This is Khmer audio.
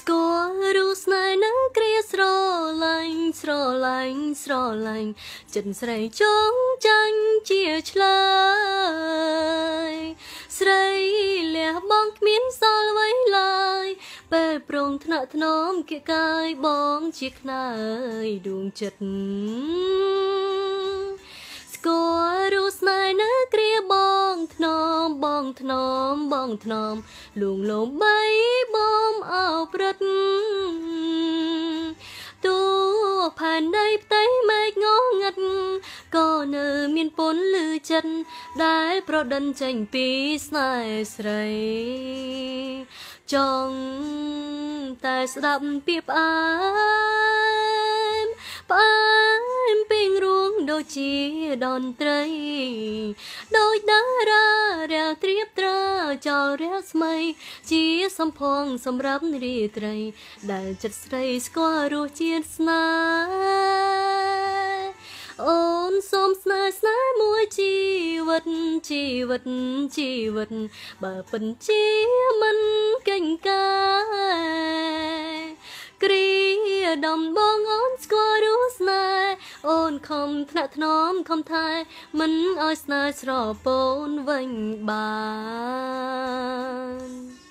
ស្គាល់រូបស្នេហ៍នឹងគ្រាស្រឡាញ់ចិត្តស្រីចង់ចាញ់ជាឆ្លើយស្រីលះបង់គ្មានសល់អ្វីឡើយពេលប្រងថ្នាក់ថ្នមគៀកកាយបងជាខ្នើយដួងចិត្តស្គាល់រូបស្នេហ៍នឹងគ្រាបងថ្នមលួងលោមបីបងអោព្រឹត្តទូផែនដីផ្ទៃមេឃងងឹតក៏នៅមានពន់លឺចិត្តដែលប្រដិនចេញពីស្នេហ៍ស្រីចង់តែស្ដាប់ពាក្យផ្អែមពេញរួងដូចជាតន្ត្រីដូចតារារាត្រៀបត្រាចោលរស្មីជាសំភងសម្រាប់រាត្រីដែលចិត្តស្រីស្គាល់រសជាតិស្នេហ៍អូនសូមស្នេហ៍មួយជីវិតបើពិនជាមិនកិញ្ការគ្រាដំបងអូនស្គាល់រសស្នេហ៍អូនខំថ្នាក់ថ្នមខំថែមិនឲ្យស្នេហ៍ស្រពោនវិញបាន